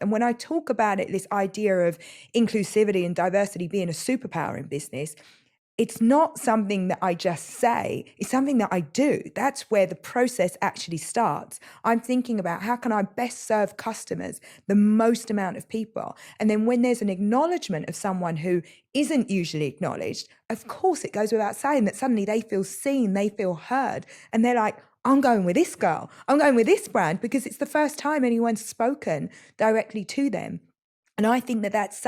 And when I talk about it, this idea of inclusivity and diversity being a superpower in business, it's not something that I just say, it's something that I do. That's where the process actually starts. I'm thinking about how can I best serve customers, the most amount of people. And then when there's an acknowledgement of someone who isn't usually acknowledged, of course it goes without saying that suddenly they feel seen, they feel heard, and they're like, I'm going with this girl, I'm going with this brand because it's the first time anyone's spoken directly to them. And I think that it's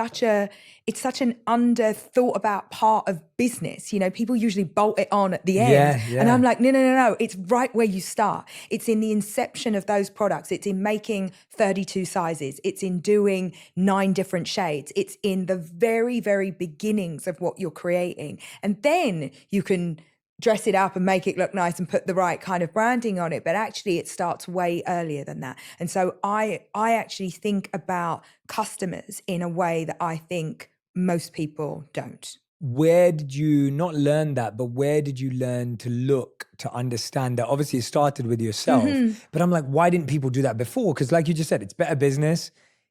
such an under thought about part of business. You know, people usually bolt it on at the end. Yeah. And I'm like, no. It's right where you start. It's in the inception of those products. It's in making 32 sizes. It's in doing 9 different shades. It's in the very, very beginnings of what you're creating. And then you can dress it up and make it look nice and put the right kind of branding on it. But actually it starts way earlier than that. And so I actually think about customers in a way that I think most people don't. Where did you not learn that, but where did you learn to look to understand that? Obviously it started with yourself, but I'm like, why didn't people do that before? Because like you just said, it's better business.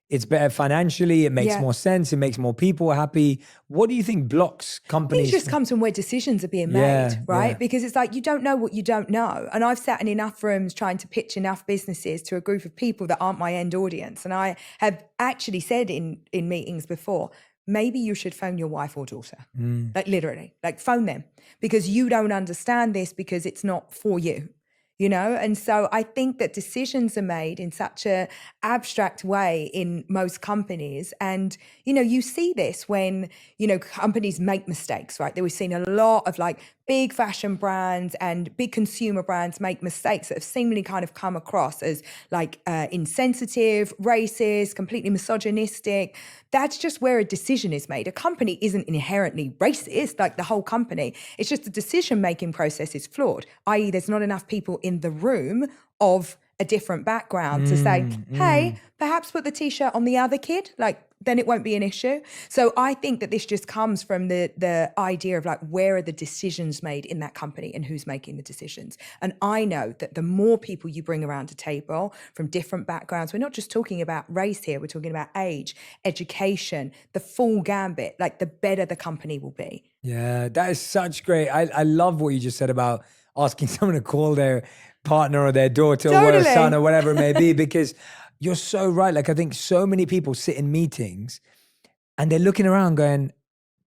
It's better financially. It makes more sense. It makes more people happy. What do you think blocks companies? It just comes from where decisions are being made, right? Because it's like, you don't know what you don't know. And I've sat in enough rooms trying to pitch enough businesses to a group of people that aren't my end audience. And I have actually said in meetings before, maybe you should phone your wife or daughter. Like literally, like phone them, because you don't understand this because it's not for you. You know, and so I think that decisions are made in such a abstract way in most companies. And, you know, you see this when, you know, companies make mistakes, right? We've seen a lot of like big fashion brands and big consumer brands make mistakes that have seemingly kind of come across as like insensitive, racist, completely misogynistic. That's just where a decision is made. A company isn't inherently racist, like the whole company. It's just the decision-making process is flawed, i.e. there's not enough people in the room of a different background to say, hey, perhaps put the t-shirt on the other kid, like then it won't be an issue. So I think that this just comes from the idea of like, where are the decisions made in that company and who's making the decisions? And I know that the more people you bring around a table from different backgrounds, we're not just talking about race here, we're talking about age, education, the full gambit, like the better the company will be. Yeah, that is such great. I love what you just said about asking someone to call their partner or their daughter or a son or whatever it may be, because you're so right. Like I think so many people sit in meetings and they're looking around going,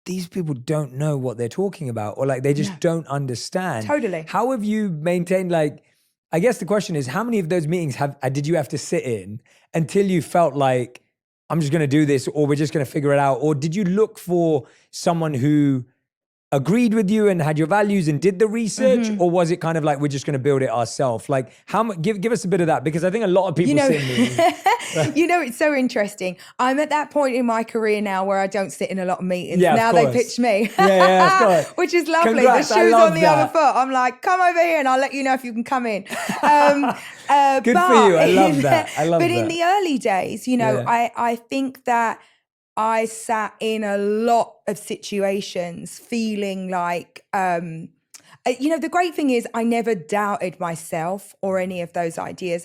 these people don't know what they're talking about, or like they just don't understand. Totally. How have you maintained, like, I guess the question is, how many of those meetings did you have to sit in until you felt like, I'm just going to do this, or we're just going to figure it out? Or did you look for someone who agreed with you and had your values and did the research, or was it kind of like, we're just going to build it ourselves? Like, how much? Give us a bit of that, because I think a lot of people sit in meetings. You know, it's so interesting. I'm at that point in my career now where I don't sit in a lot of meetings. Yeah, now they pitch me, of course. which is lovely. Congrats, The shoe's on the that. other foot. I'm like, come over here and I'll let you know if you can come in. Good for you. I love that. But in the early days, you know, I think that I sat in a lot of situations feeling like, you know, the great thing is I never doubted myself or any of those ideas.